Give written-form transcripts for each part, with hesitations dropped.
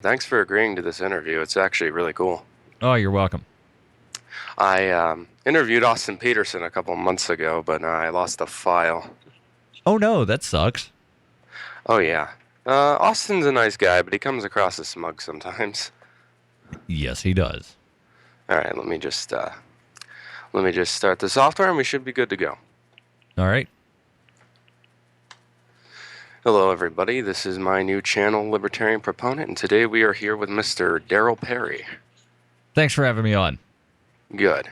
Thanks for agreeing to this interview. It's actually really cool. Oh, you're welcome. I interviewed Austin Peterson a couple months ago, but I lost the file. Oh no, that sucks. Oh yeah. Austin's a nice guy, but he comes across as smug sometimes. Yes, he does. All right, let me just start the software, and we should be good to go. All right. Hello, everybody. This is my new channel, Libertarian Proponent, and today we are here with Mr. Darryl Perry. Thanks for having me on. Good.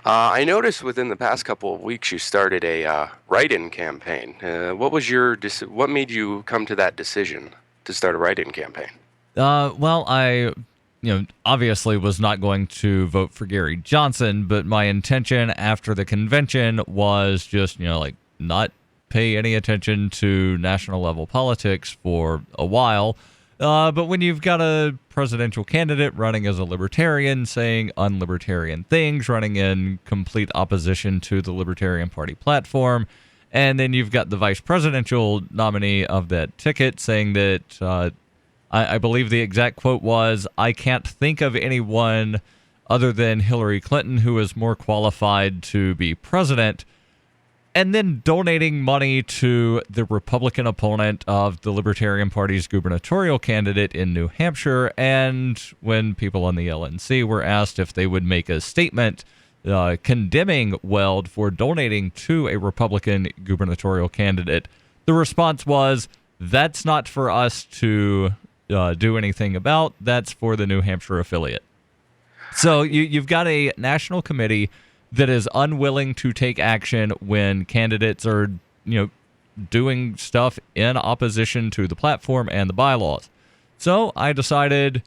I noticed within the past couple of weeks you started a write-in campaign. What made you come to that decision to start a write-in campaign? Well, I obviously was not going to vote for Gary Johnson, but my intention after the convention was just, like not pay any attention to national level politics for a while. But when you've got a presidential candidate running as a libertarian, saying unlibertarian things, running in complete opposition to the Libertarian Party platform, and then you've got the vice presidential nominee of that ticket saying that I believe the exact quote was, "I can't think of anyone other than Hillary Clinton who is more qualified to be president," and then donating money to the Republican opponent of the Libertarian Party's gubernatorial candidate in New Hampshire. And when people on the LNC were asked if they would make a statement condemning Weld for donating to a Republican gubernatorial candidate, the response was, "That's not for us to do anything about. That's for the New Hampshire affiliate." So you've got a national committee that is unwilling to take action when candidates are, doing stuff in opposition to the platform and the bylaws. So I decided,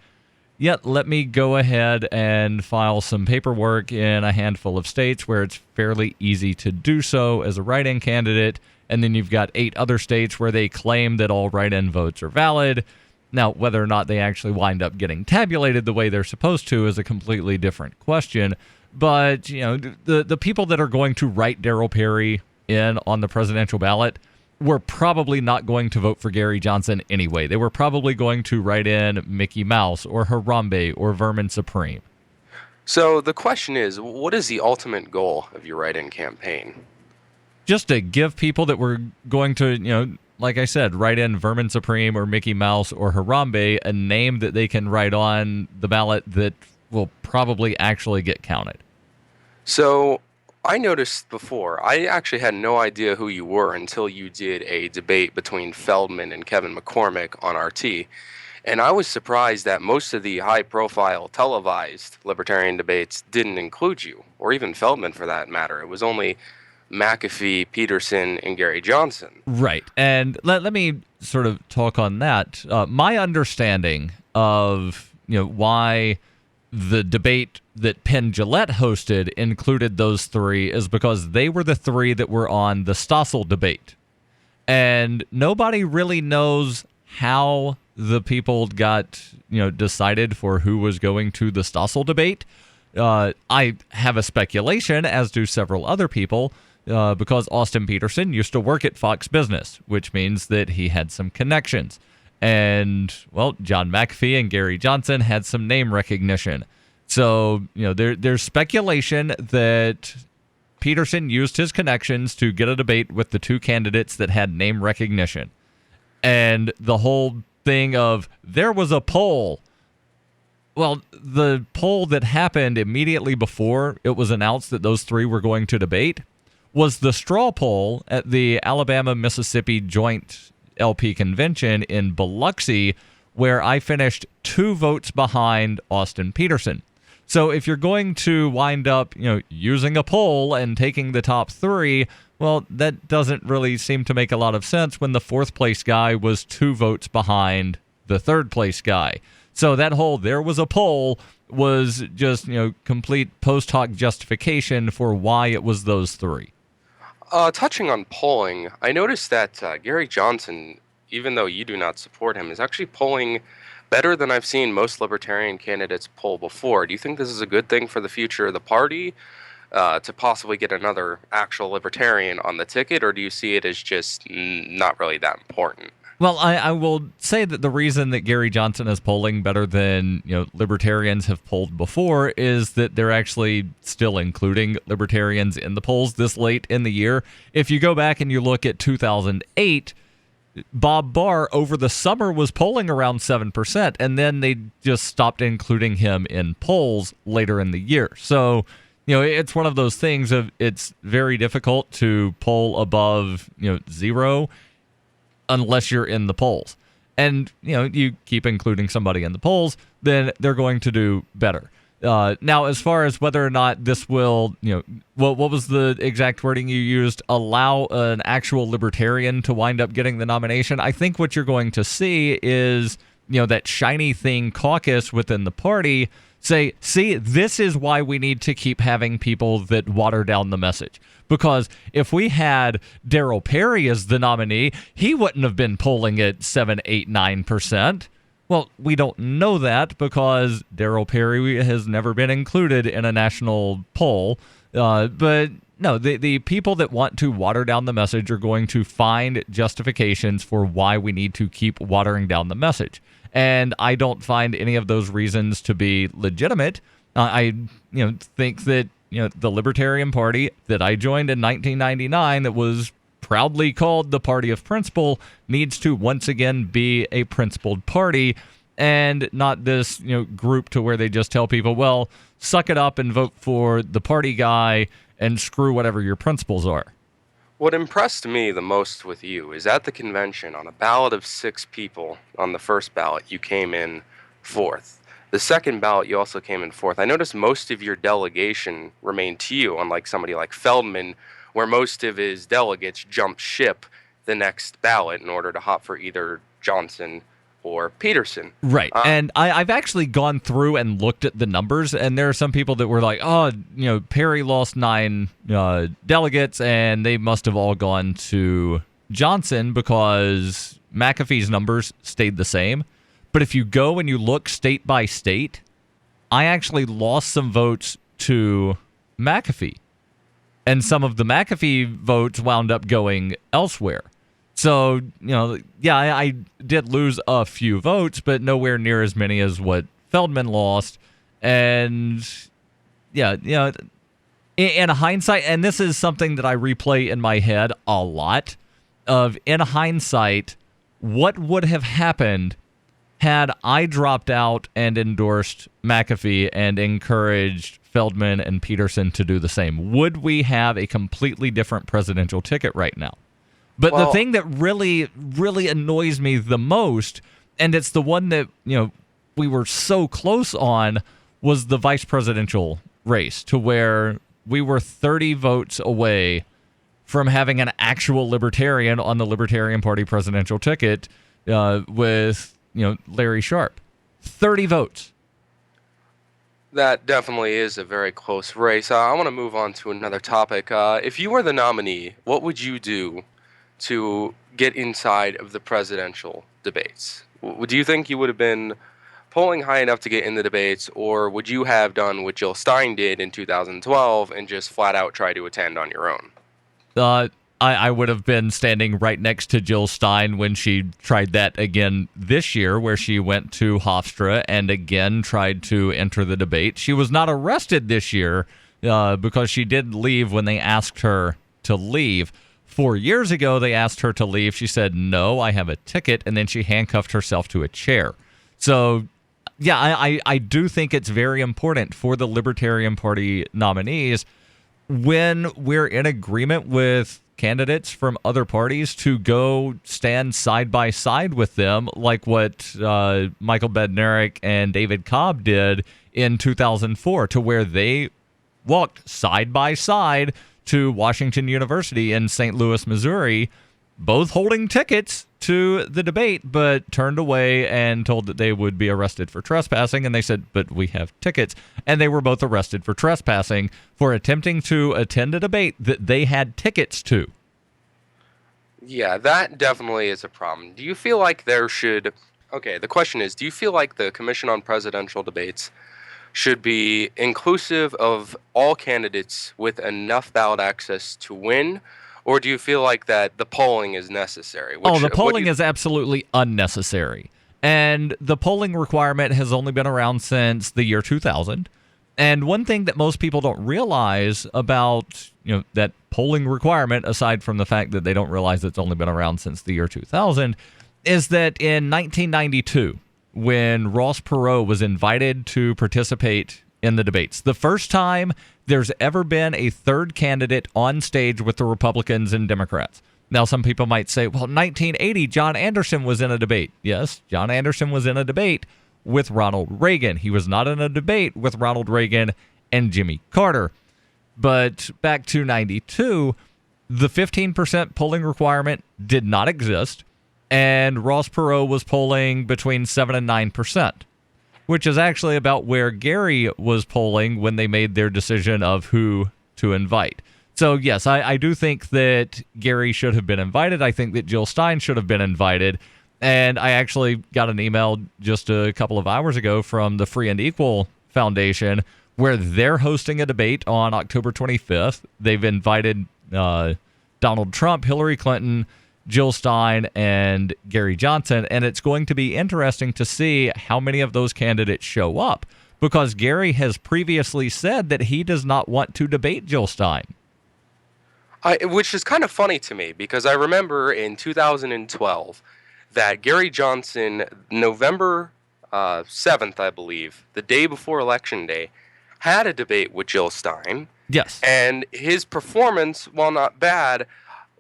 let me go ahead and file some paperwork in a handful of states where it's fairly easy to do so as a write-in candidate. And then you've got 8 other states where they claim that all write-in votes are valid. Now, whether or not they actually wind up getting tabulated the way they're supposed to is a completely different question. But, the people that are going to write Darryl Perry in on the presidential ballot were probably not going to vote for Gary Johnson anyway. They were probably going to write in Mickey Mouse or Harambe or Vermin Supreme. So the question is, what is the ultimate goal of your write-in campaign? Just to give people that were going to, like I said, write in Vermin Supreme or Mickey Mouse or Harambe a name that they can write on the ballot that will probably actually get counted. So I noticed before, I actually had no idea who you were until you did a debate between Feldman and Kevin McCormick on RT. And I was surprised that most of the high profile televised libertarian debates didn't include you, or even Feldman for that matter. It was only McAfee, Peterson, and Gary Johnson. Right. And let me sort of talk on that. My understanding of, why the debate that Penn Jillette hosted included those 3 is because they were the 3 that were on the Stossel debate. And nobody really knows how the people got, decided for who was going to the Stossel debate. I have a speculation, as do several other people, because Austin Peterson used to work at Fox Business, which means that he had some connections. And, well, John McAfee and Gary Johnson had some name recognition. So, there's speculation that Peterson used his connections to get a debate with the 2 candidates that had name recognition. And the whole thing of there was a poll. Well, the poll that happened immediately before it was announced that those 3 were going to debate was the straw poll at the Alabama-Mississippi Joint LP Convention in Biloxi, where I finished 2 votes behind Austin Peterson. So if you're going to wind up, using a poll and taking the top 3, well, that doesn't really seem to make a lot of sense when the 4th place guy was 2 votes behind the 3rd place guy. So that whole there was a poll was just, complete post hoc justification for why it was those 3. Touching on polling, I noticed that Gary Johnson, even though you do not support him, is actually polling better than I've seen most libertarian candidates poll before. Do you think this is a good thing for the future of the party, to possibly get another actual libertarian on the ticket, or do you see it as just not really that important? Well, I will say that the reason that Gary Johnson is polling better than libertarians have polled before is that they're actually still including libertarians in the polls this late in the year. If you go back and you look at 2008, Bob Barr over the summer was polling around 7%, and then they just stopped including him in polls later in the year. So, it's one of those things of it's very difficult to poll above, zero unless you're in the polls. And, you keep including somebody in the polls, then they're going to do better. Now, as far as whether or not this will, what was the exact wording you used? Allow an actual libertarian to wind up getting the nomination. I think what you're going to see is, that shiny thing caucus within the party say, see, this is why we need to keep having people that water down the message. Because if we had Darryl Perry as the nominee, he wouldn't have been polling at 7, 8, 9%. Well, we don't know that because Darryl Perry has never been included in a national poll. But no, the people that want to water down the message are going to find justifications for why we need to keep watering down the message. And I don't find any of those reasons to be legitimate. I think that the Libertarian Party that I joined in 1999, that was proudly called the Party of Principle, needs to once again be a principled party and not this group to where they just tell people, well, suck it up and vote for the party guy and screw whatever your principles are. What impressed me the most with you is at the convention, on a ballot of 6 people, on the first ballot, you came in 4th. The second ballot, you also came in 4th. I noticed most of your delegation remained to you, unlike somebody like Feldman, where most of his delegates jumped ship the next ballot in order to hop for either Johnson or Peterson. Right. And I've actually gone through and looked at the numbers, and there are some people that were like, oh, Perry lost 9 delegates, and they must have all gone to Johnson because McAfee's numbers stayed the same. But if you go and you look state by state, I actually lost some votes to McAfee. And some of the McAfee votes wound up going elsewhere. So, I did lose a few votes, but nowhere near as many as what Feldman lost. And, in hindsight, and this is something that I replay in my head a lot, in hindsight, what would have happened had I dropped out and endorsed McAfee and encouraged Feldman and Peterson to do the same? Would we have a completely different presidential ticket right now? But the thing that really, really annoys me the most, and it's the one that, we were so close on, was the vice presidential race, to where we were 30 votes away from having an actual libertarian on the Libertarian Party presidential ticket with, Larry Sharp. 30 votes. That definitely is a very close race. I want to move on to another topic. If you were the nominee, what would you do to get inside of the presidential debates? Do you think you would have been polling high enough to get in the debates, or would you have done what Jill Stein did in 2012 and just flat out try to attend on your own? I would have been standing right next to Jill Stein when she tried that again this year, where she went to Hofstra and again tried to enter the debate. She was not arrested this year because she did leave when they asked her to leave. 4 years ago, they asked her to leave. She said, no, I have a ticket, and then she handcuffed herself to a chair. So, I do think it's very important for the Libertarian Party nominees, when we're in agreement with candidates from other parties, to go stand side by side with them, like what Michael Bednarik and David Cobb did in 2004, to where they walked side by side to Washington University in St. Louis, Missouri, both holding tickets to the debate, but turned away and told that they would be arrested for trespassing. And they said, but we have tickets. And they were both arrested for trespassing for attempting to attend a debate that they had tickets to. Yeah, that definitely is a problem. Do you feel like there should... Okay, the question is, do you feel like the Commission on Presidential Debates should be inclusive of all candidates with enough ballot access to win, or do you feel like that the polling is necessary? Oh, Which the what do polling you? is absolutely unnecessary. And the polling requirement has only been around since the year 2000. And one thing that most people don't realize about, that polling requirement, aside from the fact that they don't realize it's only been around since the year 2000, is that in 1992, when Ross Perot was invited to participate in the debates, the first time there's ever been a third candidate on stage with the Republicans and Democrats. Now, some people might say, well, 1980, John Anderson was in a debate. Yes, John Anderson was in a debate with Ronald Reagan. He was not in a debate with Ronald Reagan and Jimmy Carter. But back to 92, the 15% polling requirement did not exist, and Ross Perot was polling between 7 and 9%, which is actually about where Gary was polling when they made their decision of who to invite. So, yes, I do think that Gary should have been invited. I think that Jill Stein should have been invited. And I actually got an email just a couple of hours ago from the Free and Equal Foundation where they're hosting a debate on October 25th. They've invited Donald Trump, Hillary Clinton, Jill Stein, and Gary Johnson. And it's going to be interesting to see how many of those candidates show up, because Gary has previously said that he does not want to debate Jill Stein. Which is kind of funny to me, because I remember in 2012 that Gary Johnson, November 7th, I believe, the day before Election Day, had a debate with Jill Stein. Yes. And his performance, while not bad,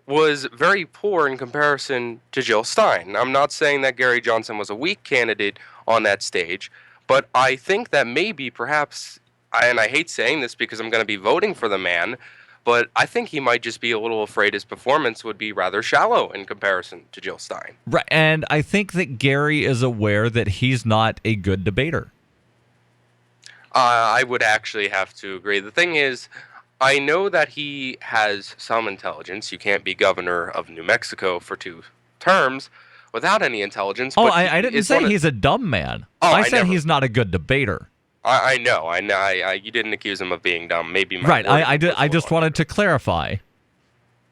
was very poor in comparison to Jill Stein. I'm not saying that Gary Johnson was a weak candidate on that stage, but I think that maybe perhaps, and I hate saying this because I'm going to be voting for the man, but I think he might just be a little afraid his performance would be rather shallow in comparison to Jill Stein. Right, and I think that Gary is aware that he's not a good debater. I would actually have to agree. The thing is, I know that he has some intelligence. You can't be governor of New Mexico for 2 terms without any intelligence. Oh, but I didn't say he's a dumb man. Oh, I said he's not a good debater. I know. You didn't accuse him of being dumb. Maybe my right. I wording was a I little just wanted to clarify.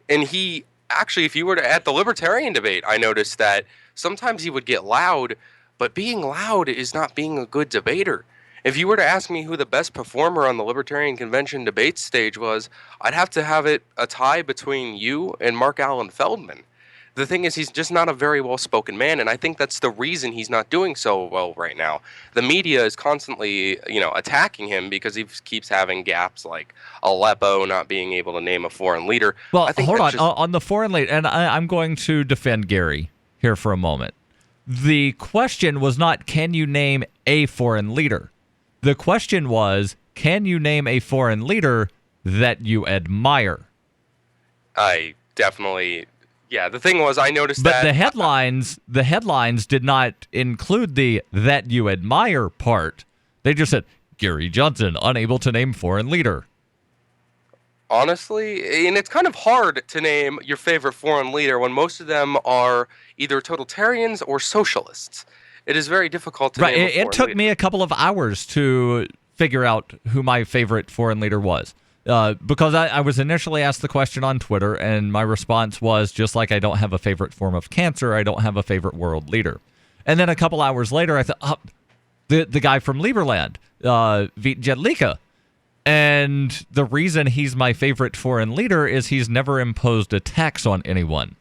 And he actually, if you were at the Libertarian debate, I noticed that sometimes he would get loud, but being loud is not being a good debater. If you were to ask me who the best performer on the Libertarian Convention debate stage was, I'd have to have it a tie between you and Mark Allen Feldman. The thing is, he's just not a very well-spoken man, and I think that's the reason he's not doing so well right now. The media is constantly, attacking him because he keeps having gaps like Aleppo, not being able to name a foreign leader. Well, I think hold on. just... On the foreign leader, and I'm going to defend Gary here for a moment. The question was not, can you name a foreign leader? The question was, can you name a foreign leader that you admire? I definitely... Yeah, the thing was, I noticed but that... But the headlines did not include the "that you admire" part. They just said, Gary Johnson, unable to name foreign leader. Honestly, and it's kind of hard to name your favorite foreign leader when most of them are either totalitarians or socialists. It is very difficult to name a foreign leader. It took me a couple of hours to figure out who my favorite foreign leader was. Because I was initially asked the question on Twitter, and my response was, just like I don't have a favorite form of cancer, I don't have a favorite world leader. And then a couple hours later, I thought, the guy from Lieberland, Vít Jedlička. And the reason he's my favorite foreign leader is he's never imposed a tax on anyone.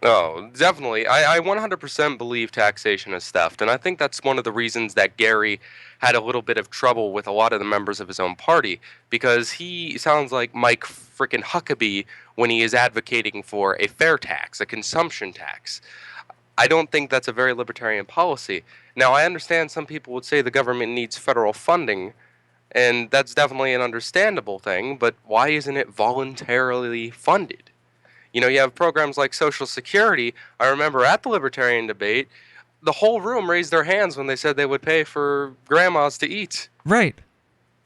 Oh, definitely. I 100% believe taxation is theft, and I think that's one of the reasons that Gary had a little bit of trouble with a lot of the members of his own party, because he sounds like Mike frickin' Huckabee when he is advocating for a fair tax, a consumption tax. I don't think that's a very libertarian policy. Now, I understand some people would say the government needs federal funding, and that's definitely an understandable thing, but why isn't it voluntarily funded? You have programs like Social Security. I remember at the Libertarian debate, the whole room raised their hands when they said they would pay for grandmas to eat. Right.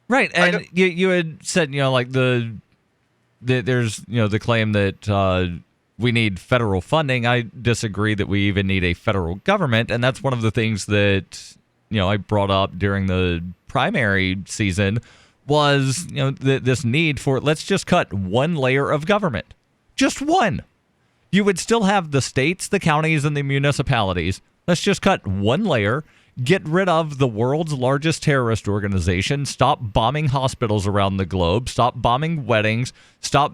And you had said, like there's, the claim that we need federal funding. I disagree that we even need a federal government. And that's one of the things that, I brought up during the primary season was, this need for, let's just cut one layer of government. Just one. You would still have the states, the counties, and the municipalities. Let's just cut one layer, get rid of the world's largest terrorist organization, stop bombing hospitals around the globe, stop bombing weddings, stop,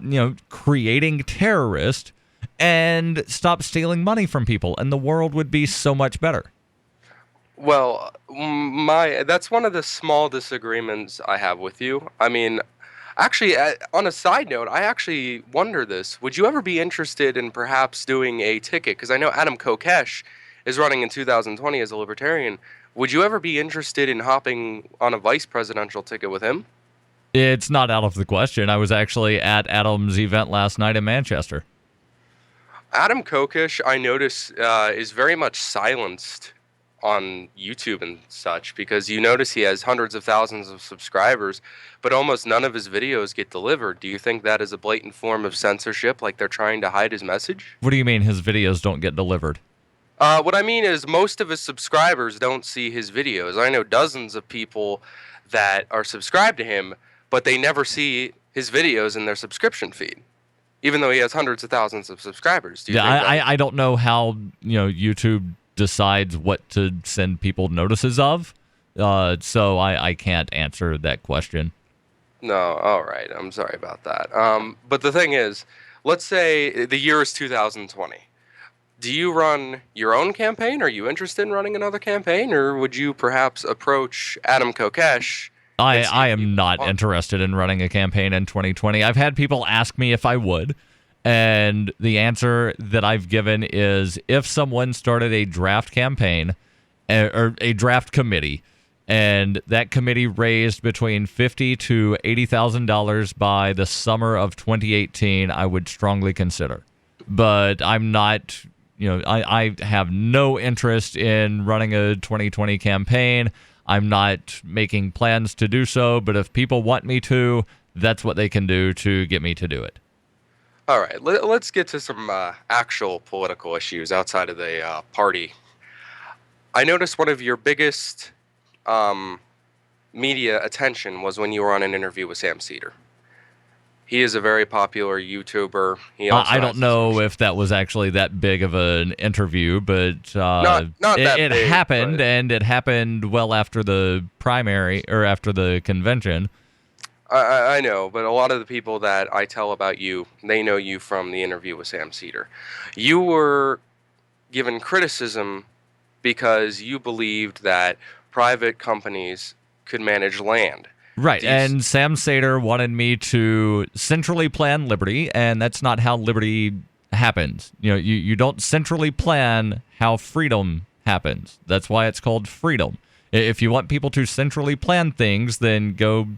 creating terrorists, and stop stealing money from people, and the world would be so much better. Well, that's one of the small disagreements I have with you. I mean, actually, on a side note, I actually wonder this. Would you ever be interested in perhaps doing a ticket? Because I know Adam Kokesh is running in 2020 as a libertarian. Would you ever be interested in hopping on a vice presidential ticket with him? It's not out of the question. I was actually at Adam's event last night in Manchester. Adam Kokesh, I notice, is very much silenced on YouTube and such because you notice he has hundreds of thousands of subscribers, but almost none of his videos get delivered. Do you think that is a blatant form of censorship, like they're trying to hide his message? What do you mean his videos don't get delivered? What I mean is most of his subscribers don't see his videos. I know dozens of people that are subscribed to him, but they never see his videos in their subscription feed, even though he has hundreds of thousands of subscribers. Do you Yeah, think I don't know how YouTube decides what to send people notices of, so I can't answer that question. No, all right. I'm sorry about that. But the thing is, let's say the year is 2020. Do you run your own campaign? Are you interested in running another campaign, or would you perhaps approach Adam Kokesh? I am not interested in running a campaign in 2020. I've had people ask me if I would, and the answer that I've given is if someone started a draft campaign or a draft committee, and that committee raised between $50,000 to $80,000 by the summer of 2018, I would strongly consider. But I'm not. I have no interest in running a 2020 campaign. I'm not making plans to do so, but if people want me to, that's what they can do to get me to do it. All right, let's get to some actual political issues outside of the party. I noticed one of your biggest media attention was when you were on an interview with Sam Cedar. He is a very popular YouTuber. I don't know if that was actually that big of an interview, but not that it big, happened, but and it happened well after the primary or after the convention. I know, but a lot of the people that I tell about you, they know you from the interview with Sam Cedar. You were given criticism because you believed that private companies could manage land. Right, and Sam Seder wanted me to centrally plan liberty, and that's not how liberty happens. You don't centrally plan how freedom happens. That's why it's called freedom. If you want people to centrally plan things, then go,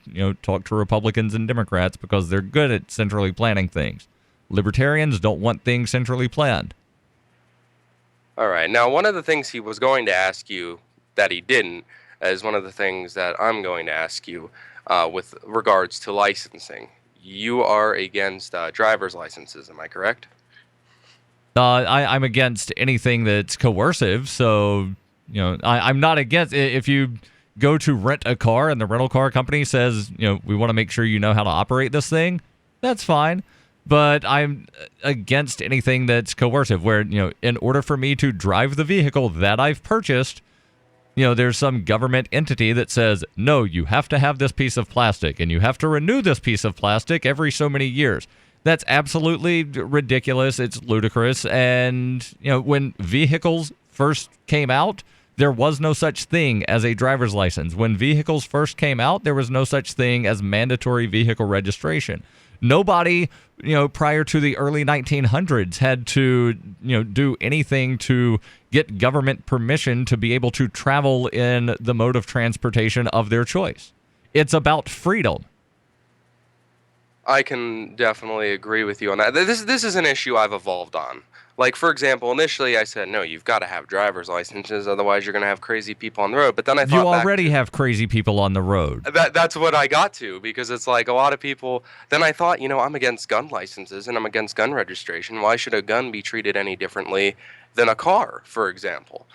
talk to Republicans and Democrats because they're good at centrally planning things. Libertarians don't want things centrally planned. All right. Now, one of the things he was going to ask you that he didn't is one of the things that I'm going to ask you with regards to licensing. You are against driver's licenses, am I correct? I'm against anything that's coercive, so I'm not against if you go to rent a car and the rental car company says, we want to make sure you know how to operate this thing, that's fine. But I'm against anything that's coercive, where, in order for me to drive the vehicle that I've purchased, there's some government entity that says, no, you have to have this piece of plastic and you have to renew this piece of plastic every so many years. That's absolutely ridiculous. It's ludicrous. And, when vehicles first came out, there was no such thing as a driver's license. When vehicles first came out, there was no such thing as mandatory vehicle registration. Nobody, prior to the early 1900s had to, do anything to get government permission to be able to travel in the mode of transportation of their choice. It's about freedom. I can definitely agree with you on that. This is an issue I've evolved on. Like, for example, initially I said, no, you've got to have driver's licenses, otherwise you're going to have crazy people on the road. But then I thought you already have crazy people on the road. That's what I got to, because it's like a lot of people. Then I thought, I'm against gun licenses and I'm against gun registration. Why should a gun be treated any differently than a car, for example?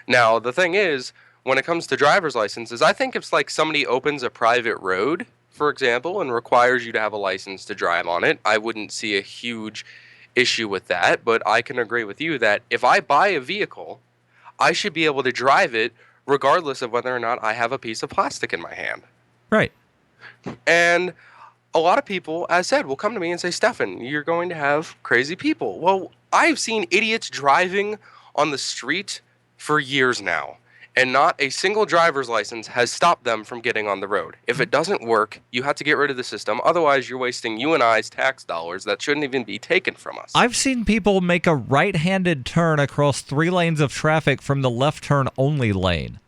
Now, the thing is, when it comes to driver's licenses, I think if like somebody opens a private road, for example, and requires you to have a license to drive on it, I wouldn't see a huge issue with that, but I can agree with you that if I buy a vehicle, I should be able to drive it regardless of whether or not I have a piece of plastic in my hand. Right. And a lot of people, as said, will come to me and say, Stefan, you're going to have crazy people. Well, I've seen idiots driving on the street for years now, and not a single driver's license has stopped them from getting on the road. If it doesn't work, you have to get rid of the system. Otherwise, you're wasting you and I's tax dollars that shouldn't even be taken from us. I've seen people make a right-handed turn across 3 lanes of traffic from the left turn only lane.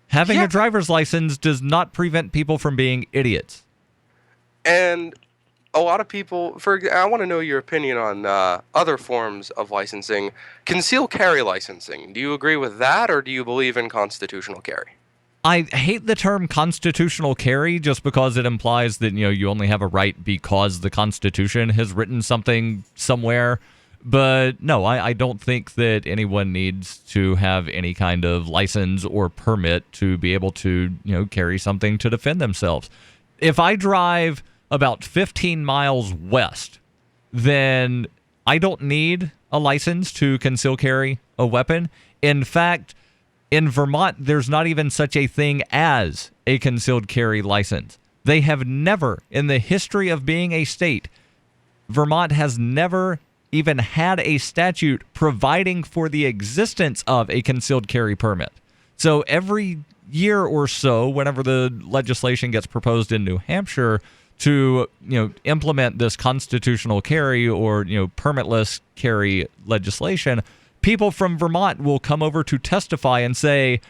Having a driver's license does not prevent people from being idiots. And a lot of people, I want to know your opinion on other forms of licensing. Concealed carry licensing. Do you agree with that, or do you believe in constitutional carry? I hate the term constitutional carry just because it implies that, you only have a right because the Constitution has written something somewhere. But no, I don't think that anyone needs to have any kind of license or permit to be able to, carry something to defend themselves. If I drive about 15 miles west, then I don't need a license to conceal carry a weapon. In fact, in Vermont, there's not even such a thing as a concealed carry license. They have never, in the history of being a state, Vermont has never even had a statute providing for the existence of a concealed carry permit. So every year or so, whenever the legislation gets proposed in New Hampshire to, implement this constitutional carry or, permitless carry legislation, people from Vermont will come over to testify and say,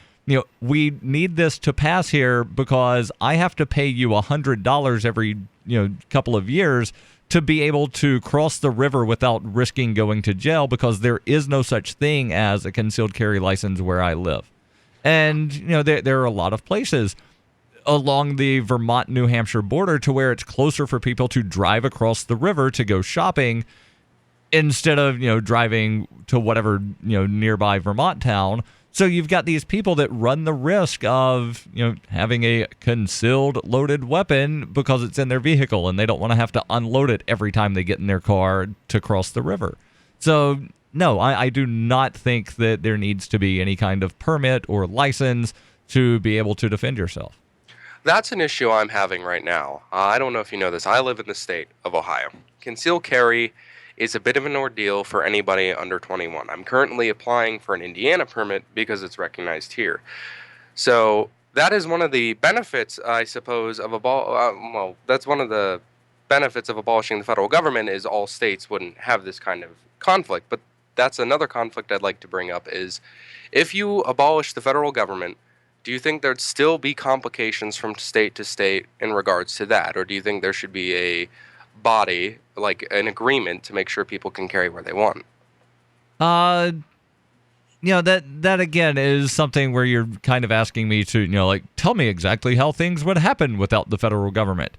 we need this to pass here because I have to pay you $100 every, couple of years to be able to cross the river without risking going to jail because there is no such thing as a concealed carry license where I live. And, there are a lot of places along the Vermont-New Hampshire border to where it's closer for people to drive across the river to go shopping instead of, driving to whatever, nearby Vermont town. So you've got these people that run the risk of, having a concealed loaded weapon because it's in their vehicle and they don't want to have to unload it every time they get in their car to cross the river. So, no, I do not think that there needs to be any kind of permit or license to be able to defend yourself. That's an issue I'm having right now. I don't know if you know this. I live in the state of Ohio. Concealed carry is a bit of an ordeal for anybody under 21. I'm currently applying for an Indiana permit because it's recognized here. So that is one of the benefits, I suppose, of that's one of the benefits of abolishing the federal government is all states wouldn't have this kind of conflict. But that's another conflict I'd like to bring up is if you abolish the federal government, do you think there'd still be complications from state to state in regards to that? Or do you think there should be a body, like an agreement to make sure people can carry where they want? That again is something where you're kind of asking me to, tell me exactly how things would happen without the federal government.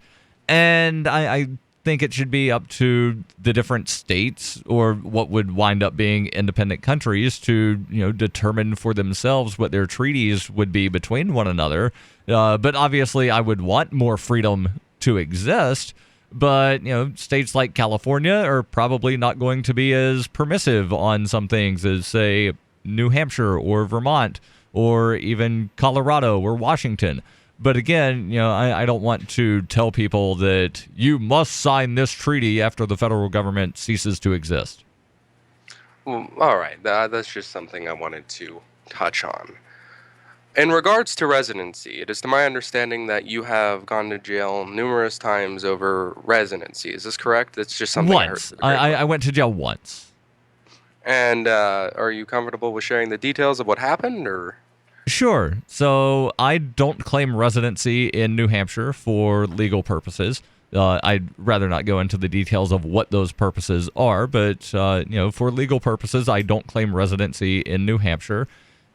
And I think it should be up to the different states or what would wind up being independent countries to, determine for themselves what their treaties would be between one another. But obviously I would want more freedom to exist. But, states like California are probably not going to be as permissive on some things as, say, New Hampshire or Vermont or even Colorado or Washington. But again, I don't want to tell people that you must sign this treaty after the federal government ceases to exist. Well, all right. That's just something I wanted to touch on. In regards to residency, it is to my understanding that you have gone to jail numerous times over residency. Is this correct? It's just something once. I heard. I went to jail once. And are you comfortable with sharing the details of what happened, or? Sure. So I don't claim residency in New Hampshire for legal purposes. I'd rather not go into the details of what those purposes are, but for legal purposes, I don't claim residency in New Hampshire.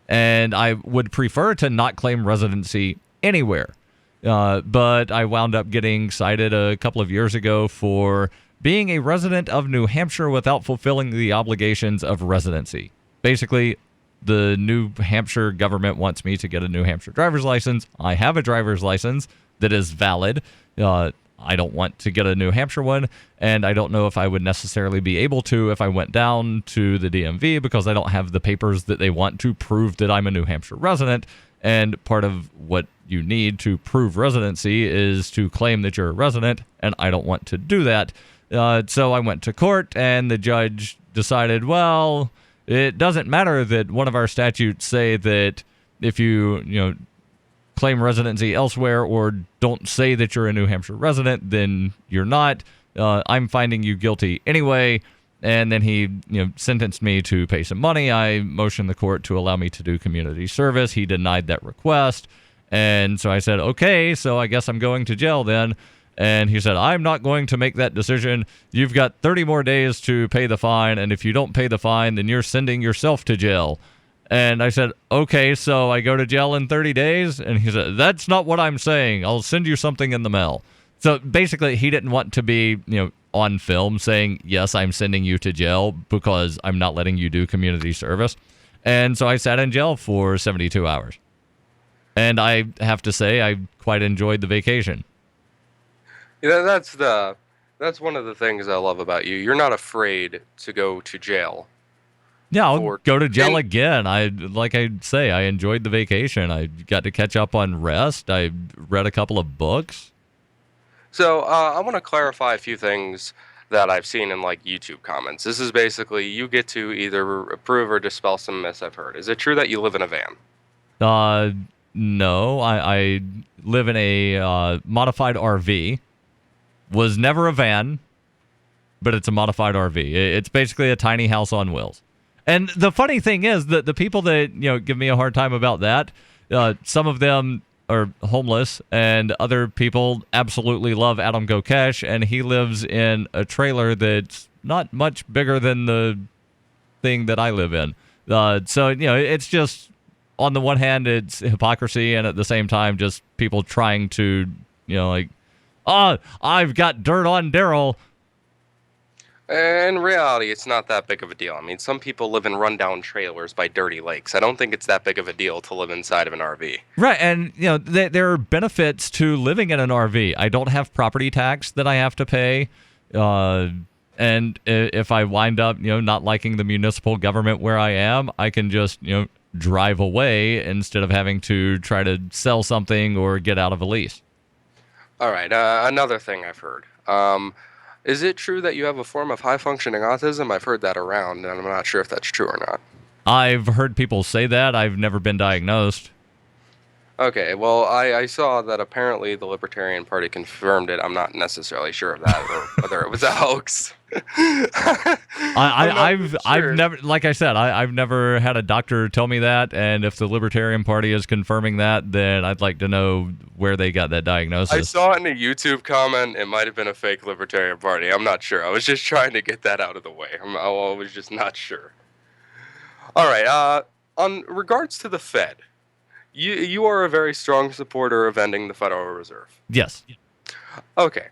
And I would prefer to not claim residency anywhere. But I wound up getting cited a couple of years ago for being a resident of New Hampshire without fulfilling the obligations of residency. Basically, the New Hampshire government wants me to get a New Hampshire driver's license. I have a driver's license that is valid. I don't want to get a New Hampshire one, and I don't know if I would necessarily be able to if I went down to the DMV because I don't have the papers that they want to prove that I'm a New Hampshire resident. And part of what you need to prove residency is to claim that you're a resident, and I don't want to do that. So I went to court, and the judge decided, well, it doesn't matter that one of our statutes say that if you claim residency elsewhere or don't say that you're a New Hampshire resident, then you're not. I'm finding you guilty anyway. And then he, sentenced me to pay some money. I motioned the court to allow me to do community service. He denied that request. And so I said, okay, so I guess I'm going to jail then. And he said, I'm not going to make that decision. You've got 30 more days to pay the fine. And if you don't pay the fine, then you're sending yourself to jail. And I said, okay, so I go to jail in 30 days? And he said, that's not what I'm saying. I'll send you something in the mail. So basically, he didn't want to be, on film saying, yes, I'm sending you to jail because I'm not letting you do community service. And so I sat in jail for 72 hours. And I have to say, I quite enjoyed the vacation. That's one of the things I love about you. You're not afraid to go to jail. Yeah, I'll go to jail again. Like I say, I enjoyed the vacation. I got to catch up on rest. I read a couple of books. So I want to clarify a few things that I've seen in YouTube comments. This is basically you get to either approve or dispel some myths I've heard. Is it true that you live in a van? No, I live in a modified RV. Was never a van, but it's a modified RV. It's basically a tiny house on wheels. And the funny thing is that the people that give me a hard time about that, some of them are homeless, and other people absolutely love Adam Gokesh, and he lives in a trailer that's not much bigger than the thing that I live in. So it's just, on the one hand, it's hypocrisy, and at the same time, just people trying to, I've got dirt on Darryl. In reality, it's not that big of a deal. I mean, some people live in rundown trailers by dirty lakes. I don't think it's that big of a deal to live inside of an RV. Right, and there are benefits to living in an RV. I don't have property tax that I have to pay, and if I wind up not liking the municipal government where I am, I can just drive away instead of having to try to sell something or get out of a lease. All right, another thing I've heard. Is it true that you have a form of high-functioning autism? I've heard that around, and I'm not sure if that's true or not. I've heard people say that. I've never been diagnosed. Okay, well, I saw that apparently the Libertarian Party confirmed it. I'm not necessarily sure of that, or whether it was a hoax. I've never, like I said, I've never had a doctor tell me that, and if the Libertarian Party is confirming that, then I'd like to know where they got that diagnosis. I saw it in a YouTube comment. It might have been a fake Libertarian Party. I'm not sure. I was just trying to get that out of the way. I was just not sure. All right. On regards to the Fed, you are a very strong supporter of ending the Federal Reserve. Yes. Okay.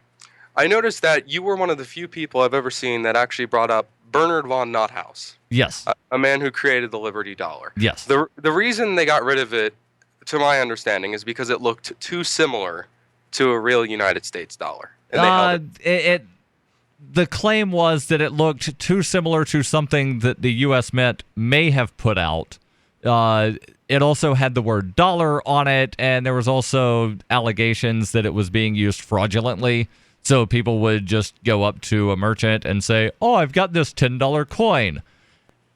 I noticed that you were one of the few people I've ever seen that actually brought up Bernard von Nothaus. Yes. A man who created the Liberty Dollar. Yes. The reason they got rid of it, to my understanding, is because it looked too similar to a real United States dollar. And they held it. The claim was that it looked too similar to something that the U.S. Mint may have put out. It also had the word dollar on it, and there was also allegations that it was being used fraudulently. So people would just go up to a merchant and say, oh, I've got this $10 coin.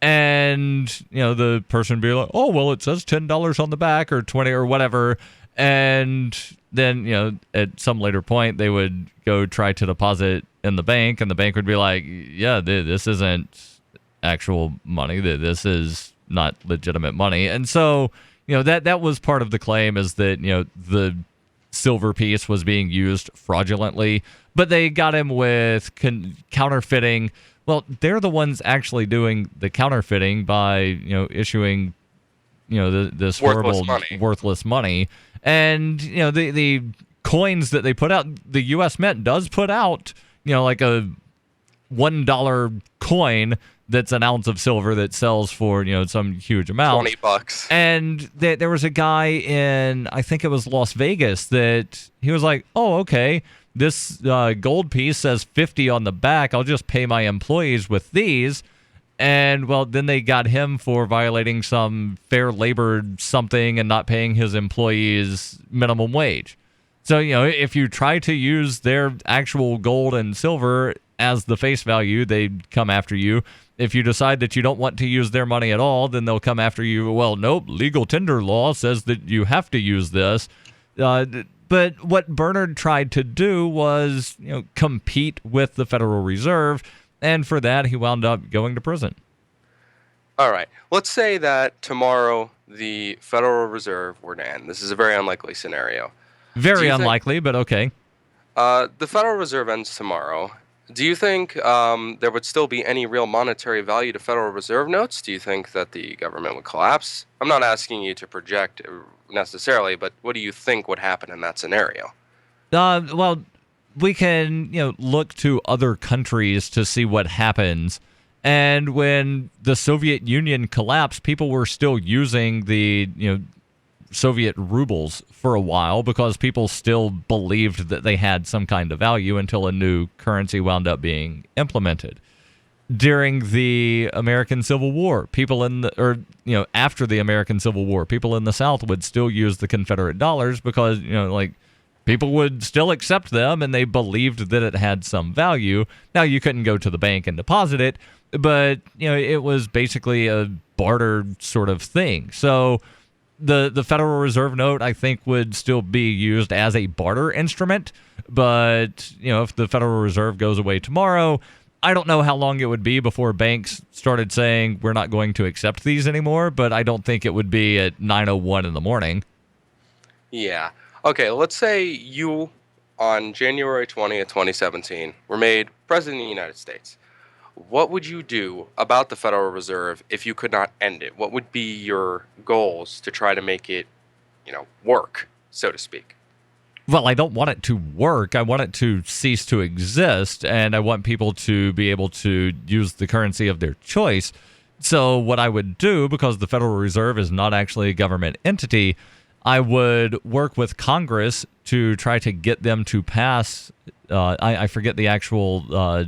And, the person would be like, oh, well, it says $10 on the back or 20 or whatever. And then, at some later point, they would go try to deposit in the bank, and the bank would be like, yeah, this isn't actual money. This is not legitimate money. And so, that was part of the claim, is that, the silver piece was being used fraudulently, but they got him with counterfeiting. Well, they're the ones actually doing the counterfeiting by, issuing, this horrible, worthless money. And, the coins that they put out, the U.S. Mint does put out, like a $1 coin that's an ounce of silver that sells for, some huge amount. $20. And there was a guy in, I think it was Las Vegas, that he was like, oh, okay, this gold piece says 50 on the back. I'll just pay my employees with these. And, well, then they got him for violating some fair labor something and not paying his employees minimum wage. So, if you try to use their actual gold and silver as the face value, they come after you. If you decide that you don't want to use their money at all, then they'll come after you. Well, nope, legal tender law says that you have to use this. But what Bernard tried to do was, compete with the Federal Reserve, and for that, he wound up going to prison. All right. Let's say that tomorrow the Federal Reserve were to end. This is a very unlikely scenario. Do Very you think unlikely, but okay. the Federal Reserve ends tomorrow? Do you think there would still be any real monetary value to Federal Reserve notes? Do you think that the government would collapse? I'm not asking you to project necessarily, but what do you think would happen in that scenario? Well, we can, look to other countries to see what happens. And when the Soviet Union collapsed, people were still using the, Soviet rubles for a while because people still believed that they had some kind of value until a new currency wound up being implemented. During the American Civil War, after the American Civil War, people in the South would still use the Confederate dollars because, people would still accept them and they believed that it had some value. Now, you couldn't go to the bank and deposit it, but, it was basically a barter sort of thing. So the Federal Reserve note, I think, would still be used as a barter instrument. But, if the Federal Reserve goes away tomorrow, I don't know how long it would be before banks started saying we're not going to accept these anymore, but I don't think it would be at 9:01 in the morning. Yeah. Okay, let's say you, on January 20th, 2017, were made President of the United States. What would you do about the Federal Reserve if you could not end it? What would be your goals to try to make it, work, so to speak? Well, I don't want it to work. I want it to cease to exist, and I want people to be able to use the currency of their choice. So what I would do, because the Federal Reserve is not actually a government entity, I would work with Congress to try to get them to pass, I forget the actual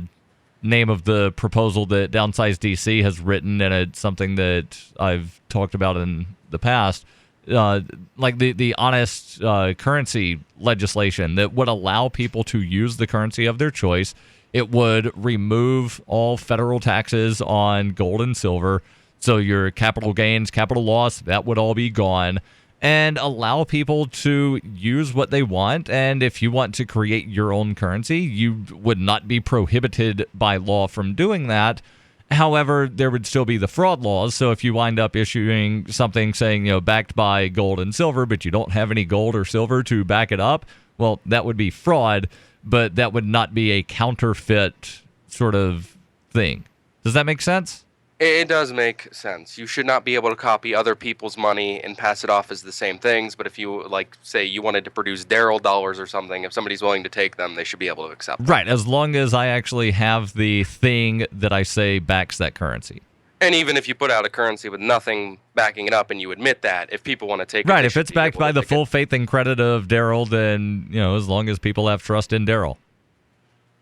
name of the proposal that Downsize DC has written, and it's something that I've talked about in the past, like the honest currency legislation that would allow people to use the currency of their choice. It would remove all federal taxes on gold and silver, so your capital gains, capital loss, that would all be gone, and allow people to use what they want. And if you want to create your own currency, you would not be prohibited by law from doing that. However, there would still be the fraud laws. So if you wind up issuing something saying, backed by gold and silver, but you don't have any gold or silver to back it up, well, that would be fraud, but that would not be a counterfeit sort of thing. Does that make sense? It does make sense. You should not be able to copy other people's money and pass it off as the same things. But if you, say you wanted to produce Darryl dollars or something, if somebody's willing to take them, they should be able to accept them. Right, as long as I actually have the thing that I say backs that currency. And even if you put out a currency with nothing backing it up and you admit that, if people want to take it, right, if it's backed by the full faith and credit of Darryl, then, as long as people have trust in Darryl.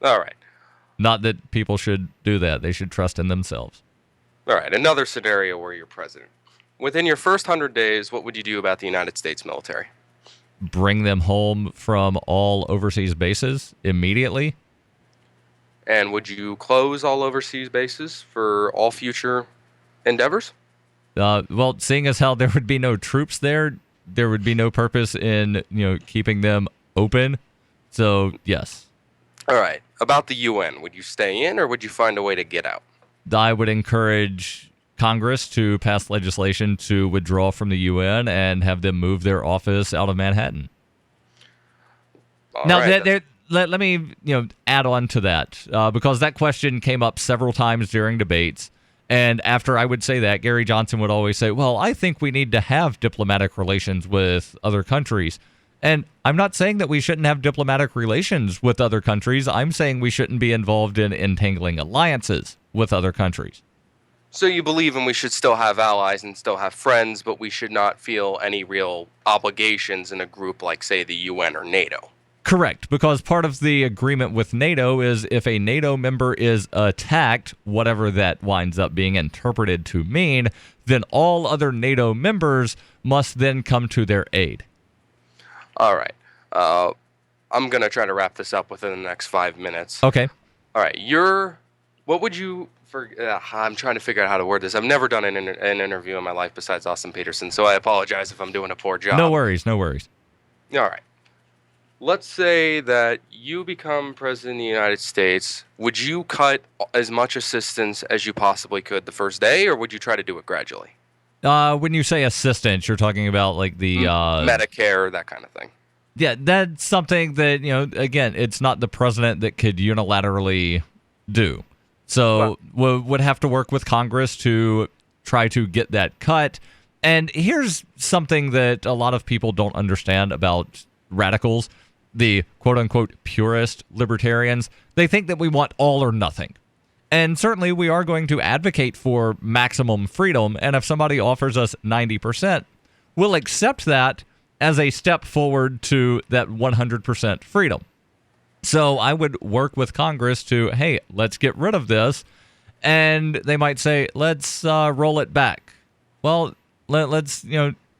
All right. Not that people should do that. They should trust in themselves. All right, another scenario where you're president. Within your first 100 days, what would you do about the United States military? Bring them home from all overseas bases immediately. And would you close all overseas bases for all future endeavors? Well, seeing as how there would be no troops there, there would be no purpose in, keeping them open. So, yes. All right. About the UN, would you stay in or would you find a way to get out? I would encourage Congress to pass legislation to withdraw from the UN and have them move their office out of Manhattan. Now, let me add on to that, because that question came up several times during debates. And after I would say that, Gary Johnson would always say, well, I think we need to have diplomatic relations with other countries. And I'm not saying that we shouldn't have diplomatic relations with other countries. I'm saying we shouldn't be involved in entangling alliances with other countries. So you believe we should still have allies and still have friends, but we should not feel any real obligations in a group like, say, the UN or NATO? Correct, because part of the agreement with NATO is if a NATO member is attacked, whatever that winds up being interpreted to mean, then all other NATO members must then come to their aid. All right. I'm going to try to wrap this up within the next 5 minutes. Okay. All right. What would you, I'm trying to figure out how to word this. I've never done an interview in my life besides Austin Peterson, so I apologize if I'm doing a poor job. No worries, no worries. All right. Let's say that you become president of the United States. Would you cut as much assistance as you possibly could the first day, or would you try to do it gradually? When you say assistance, you're talking about like the Medicare, that kind of thing. Yeah, that's something that, again, it's not the president that could unilaterally do. So would have to work with Congress to try to get that cut. And here's something that a lot of people don't understand about radicals, the quote-unquote purist libertarians. They think that we want all or nothing. And certainly we are going to advocate for maximum freedom, and if somebody offers us 90%, we'll accept that as a step forward to that 100% freedom. So I would work with Congress to, hey, let's get rid of this. And they might say, let's roll it back. Well, let's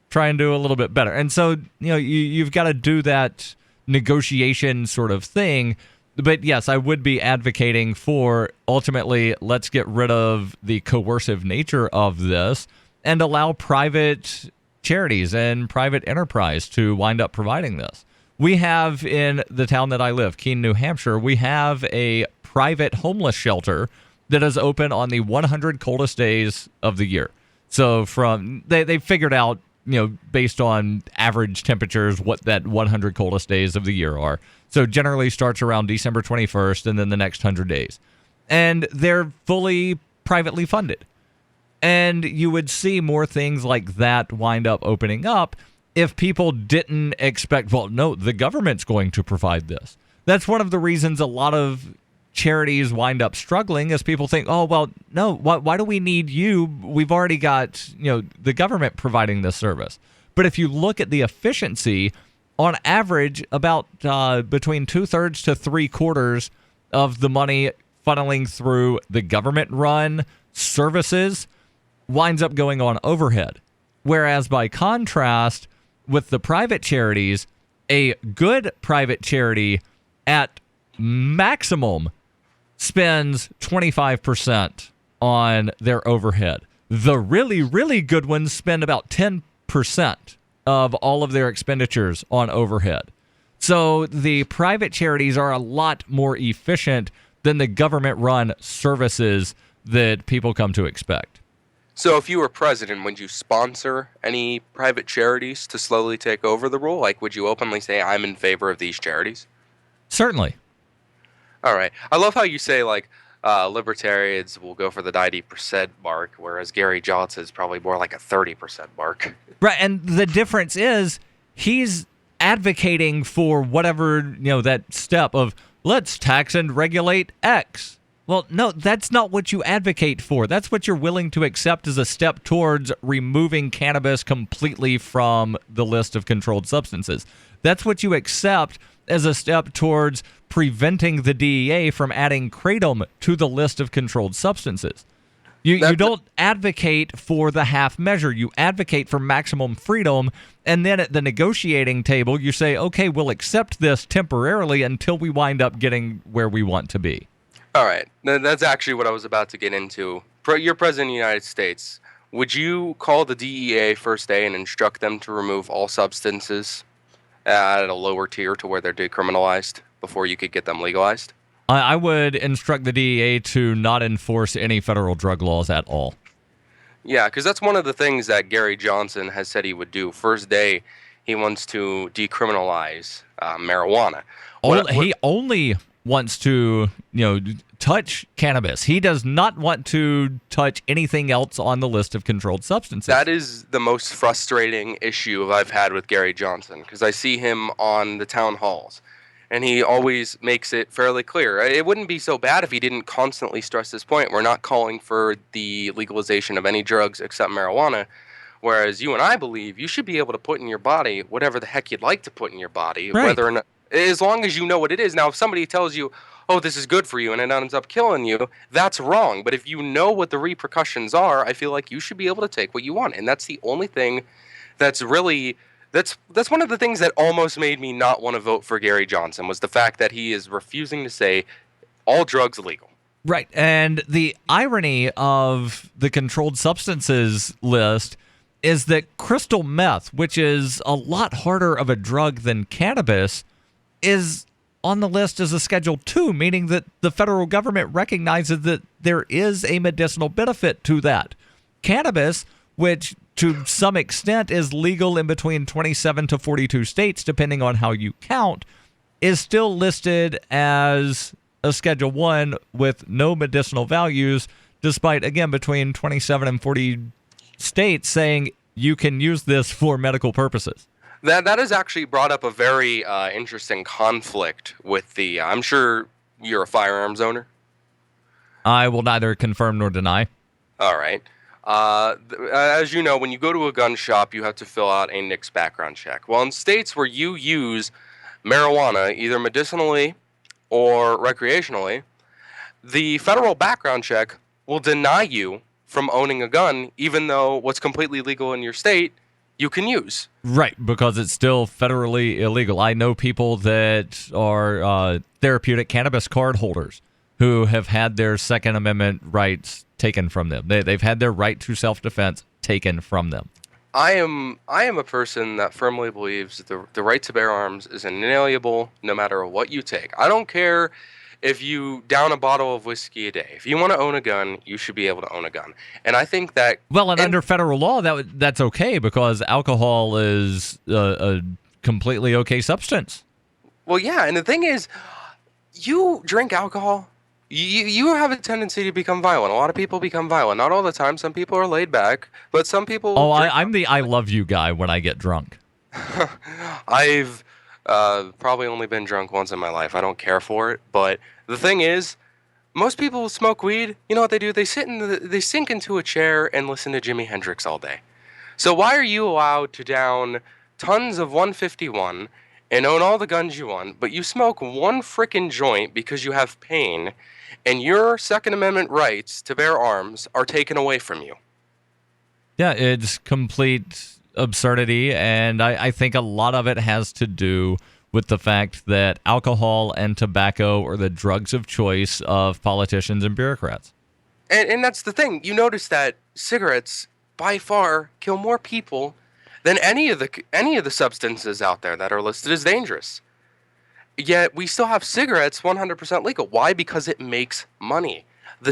try and do a little bit better. And so you've got to do that negotiation sort of thing. But yes, I would be advocating for ultimately let's get rid of the coercive nature of this and allow private charities and private enterprise to wind up providing this. We have in the town that I live, Keene, New Hampshire, we have a private homeless shelter that is open on the 100 coldest days of the year. So they figured out, based on average temperatures, what that 100 coldest days of the year are. So generally starts around December 21st and then the next 100 days. And they're fully privately funded. And you would see more things like that wind up opening up if people didn't expect, well, no, the government's going to provide this. That's one of the reasons a lot of charities wind up struggling is people think, oh, well, no, why do we need you? We've already got, the government providing this service. But if you look at the efficiency, on average, about between 2/3 to 3/4 of the money funneling through the government-run services winds up going on overhead. Whereas by contrast, with the private charities, a good private charity at maximum spends 25% on their overhead. The really, really good ones spend about 10% of all of their expenditures on overhead. So the private charities are a lot more efficient than the government-run services that people come to expect. So if you were president, would you sponsor any private charities to slowly take over the role? Like, would you openly say, I'm in favor of these charities? Certainly. All right. I love how you say, libertarians will go for the 90% mark, whereas Gary Johnson is probably more like a 30% mark. Right, and the difference is he's advocating for whatever, that step of let's tax and regulate X. Well, no, that's not what you advocate for. That's what you're willing to accept as a step towards removing cannabis completely from the list of controlled substances. That's what you accept as a step towards preventing the DEA from adding kratom to the list of controlled substances. You don't advocate for the half measure. You advocate for maximum freedom, and then at the negotiating table, you say, okay, we'll accept this temporarily until we wind up getting where we want to be. All right. That's actually what I was about to get into. You're president of the United States. Would you call the DEA first day and instruct them to remove all substances at a lower tier to where they're decriminalized before you could get them legalized? I would instruct the DEA to not enforce any federal drug laws at all. Yeah, because that's one of the things that Gary Johnson has said he would do. First day, he wants to decriminalize marijuana. He only wants to, touch cannabis. He does not want to touch anything else on the list of controlled substances. That is the most frustrating issue I've had with Gary Johnson, because I see him on the town halls, and he always makes it fairly clear. It wouldn't be so bad if he didn't constantly stress this point. We're not calling for the legalization of any drugs except marijuana, whereas you and I believe you should be able to put in your body whatever the heck you'd like to put in your body, right. whether or not as long as you know what it is. Now, if somebody tells you, oh, this is good for you, and it ends up killing you, that's wrong. But if you know what the repercussions are, I feel like you should be able to take what you want. And that's the only thing that's really that's one of the things that almost made me not want to vote for Gary Johnson, was the fact that he is refusing to say all drugs illegal. Right. And the irony of the controlled substances list is that crystal meth, which is a lot harder of a drug than cannabis, is on the list as a Schedule 2, meaning that the federal government recognizes that there is a medicinal benefit to that. Cannabis, which to some extent is legal in between 27 to 42 states, depending on how you count, is still listed as a Schedule 1 with no medicinal values, despite, again, between 27 and 40 states saying you can use this for medical purposes. That has actually brought up a very interesting conflict with the. I'm sure you're a firearms owner. I will neither confirm nor deny. All right. As you know, when you go to a gun shop, you have to fill out a NICS background check. Well, in states where you use marijuana, either medicinally or recreationally, the federal background check will deny you from owning a gun, even though what's completely legal in your state you can use. Right, because it's still federally illegal. I know people that are therapeutic cannabis card holders who have had their Second Amendment rights taken from them. They've had their right to self-defense taken from them. I am a person that firmly believes that the right to bear arms is inalienable no matter what you take. I don't care if you down a bottle of whiskey a day. If you want to own a gun, you should be able to own a gun. And I think that... Well, and under federal law, that's okay, because alcohol is a completely okay substance. Well, yeah, and the thing is, you drink alcohol, you have a tendency to become violent. A lot of people become violent. Not all the time. Some people are laid back, but some people... Oh, I'm the I love you guy when I get drunk. I've probably only been drunk once in my life. I don't care for it, but the thing is, most people smoke weed. You know what they do? They they sink into a chair and listen to Jimi Hendrix all day. So why are you allowed to down tons of 151 and own all the guns you want, but you smoke one frickin' joint because you have pain, and your Second Amendment rights to bear arms are taken away from you? Yeah, it's complete absurdity, and I think a lot of it has to do with the fact that alcohol and tobacco are the drugs of choice of politicians and bureaucrats. And that's the thing. You notice that cigarettes by far kill more people than any of the substances out there that are listed as dangerous. Yet we still have cigarettes 100% legal. Why? Because it makes money. The